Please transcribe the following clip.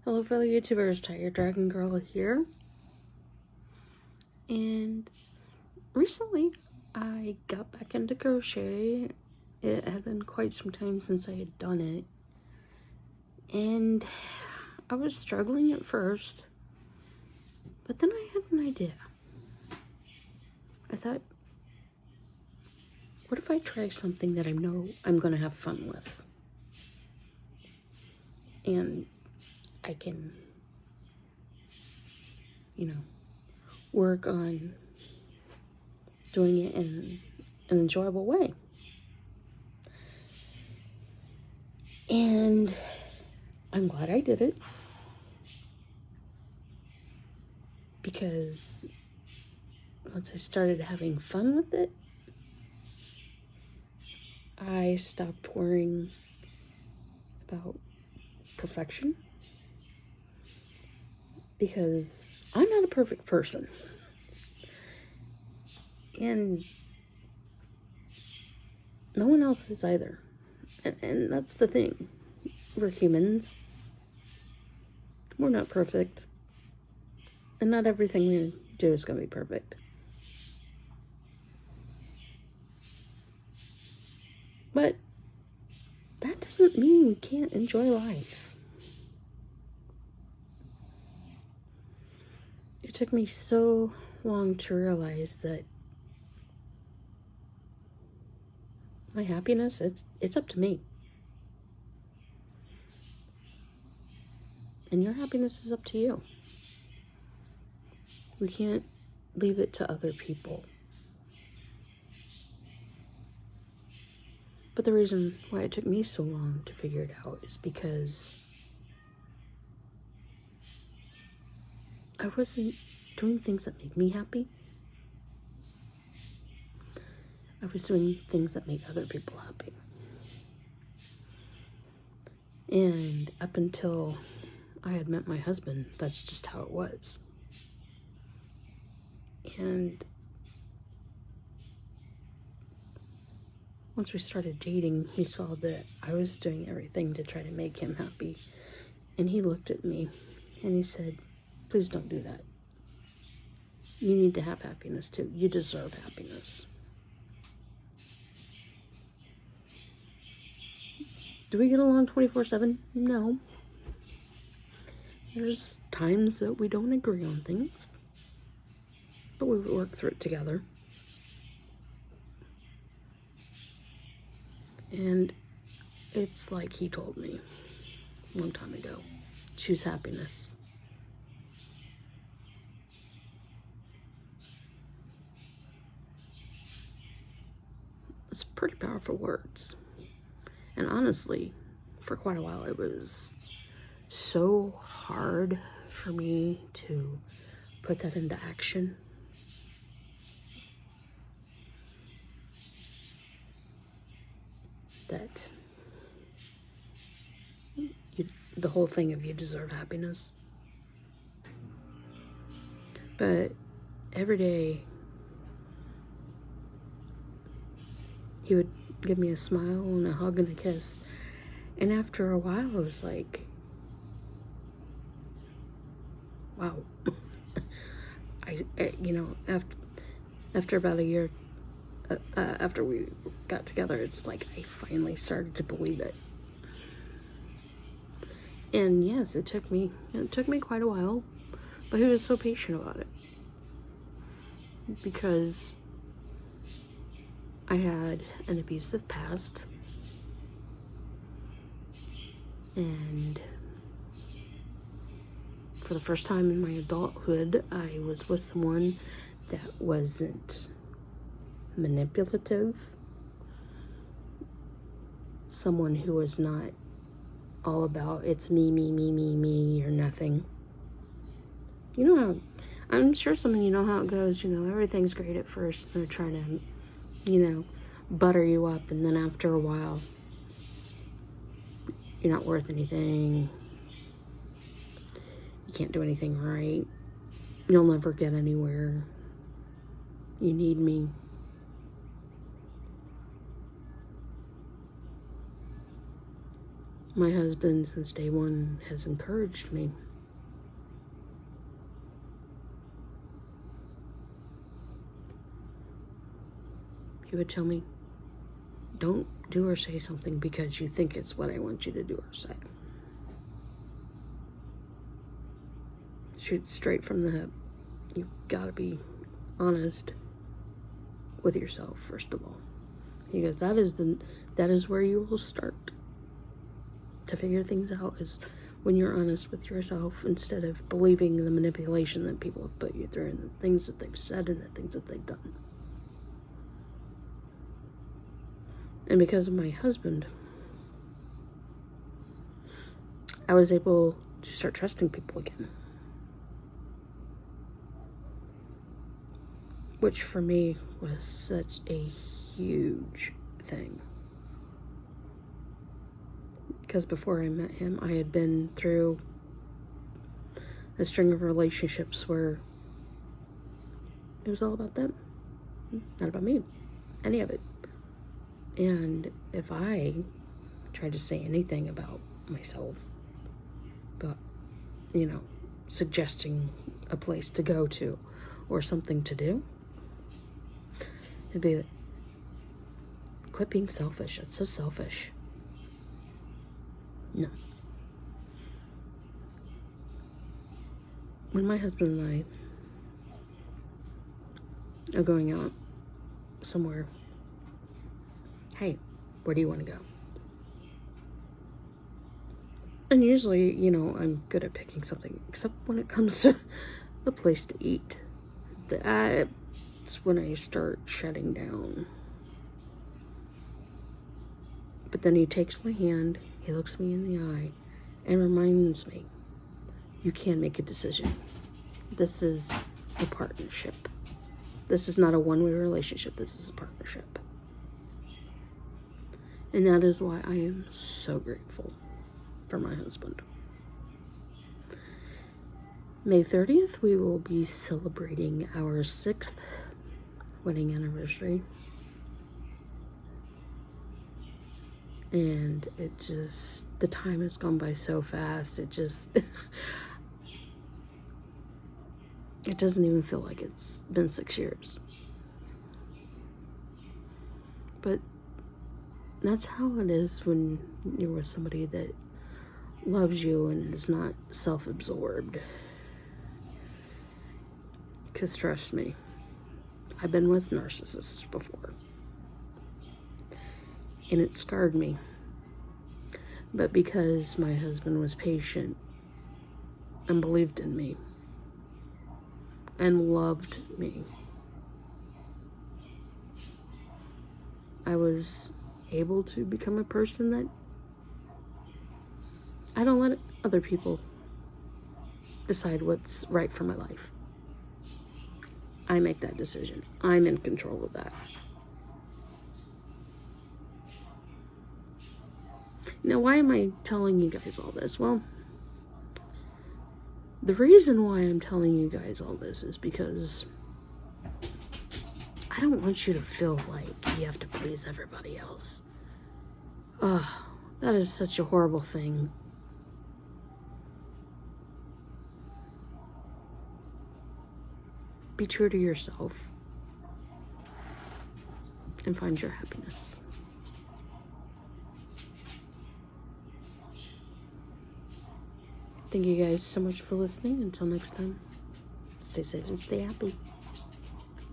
Hello fellow YouTubers, Tiger Dragon Girl here. And recently I got back into crochet. It had been quite some time since I had done it. And I was struggling at first, but then I had an idea. I thought, what if I try something that I know I'm gonna have fun with? And I can, work on doing it in an enjoyable way. And I'm glad I did it, because once I started having fun with it, I stopped worrying about perfection, because I'm not a perfect person. And no one else is either. And that's the thing. We're humans. We're not perfect. And not everything we do is going to be perfect. But that doesn't mean we can't enjoy life. It took me so long to realize that my happiness, it's up to me. And your happiness is up to you. We can't leave it to other people. But the reason why it took me so long to figure it out is because I wasn't doing things that made me happy. I was doing things that made other people happy. And up until I had met my husband, that's just how it was. And once we started dating, he saw that I was doing everything to try to make him happy. And he looked at me and he said, "Please don't do that. You need to have happiness too. You deserve happiness." Do we get along 24/7? No. There's times that we don't agree on things, but we work through it together. And it's like he told me a long time ago, choose happiness. It's pretty powerful words. And honestly, for quite a while, it was so hard for me to put that into action. That the whole thing of you deserve happiness. But every day, he would give me a smile and a hug and a kiss. And after a while, I was like, wow. After about a year, after we got together, it's like I finally started to believe it. And yes, it took me quite a while, but he was so patient about it, because I had an abusive past, and for the first time in my adulthood, I was with someone that wasn't manipulative, someone who was not all about it's me, or nothing. You know how, I'm sure some of you know how it goes, everything's great at first. They're trying to, butter you up, and then after a while, you're not worth anything. You can't do anything right. You'll never get anywhere. You need me. My husband, since day one, has encouraged me. He would tell me, don't do or say something because you think it's what I want you to do or say. Shoot straight from the hip. You've got to be honest with yourself, first of all. He goes, that is where you will start to figure things out, is when you're honest with yourself, instead of believing the manipulation that people have put you through and the things that they've said and the things that they've done. And because of my husband, I was able to start trusting people again. Which for me was such a huge thing. Because before I met him, I had been through a string of relationships where it was all about them, not about me, any of it. And if I tried to say anything about myself, but, suggesting a place to go to or something to do, it'd be, quit being selfish. It's so selfish. No. When my husband and I are going out somewhere, hey, where do you want to go? And usually, I'm good at picking something, except when it comes to a place to eat. That's when I start shutting down. But then he takes my hand, he looks me in the eye, and reminds me, you can make a decision. This is a partnership. This is not a one-way relationship. This is a partnership. And that is why I am so grateful for my husband. May 30th, we will be celebrating our 6th wedding anniversary. And the time has gone by so fast. It doesn't even feel like it's been 6 years. But that's how it is when you're with somebody that loves you and is not self-absorbed. Because trust me, I've been with narcissists before. And it scarred me. But because my husband was patient and believed in me and loved me, I was able to become a person that I don't let other people decide what's right for my life. I make that decision. I'm in control of that. Now, why am I telling you guys all this? Well, the reason why I'm telling you guys all this is because I don't want you to feel like you have to please everybody else. Ugh, that is such a horrible thing. Be true to yourself and find your happiness. Thank you guys so much for listening. Until next time, stay safe and stay happy.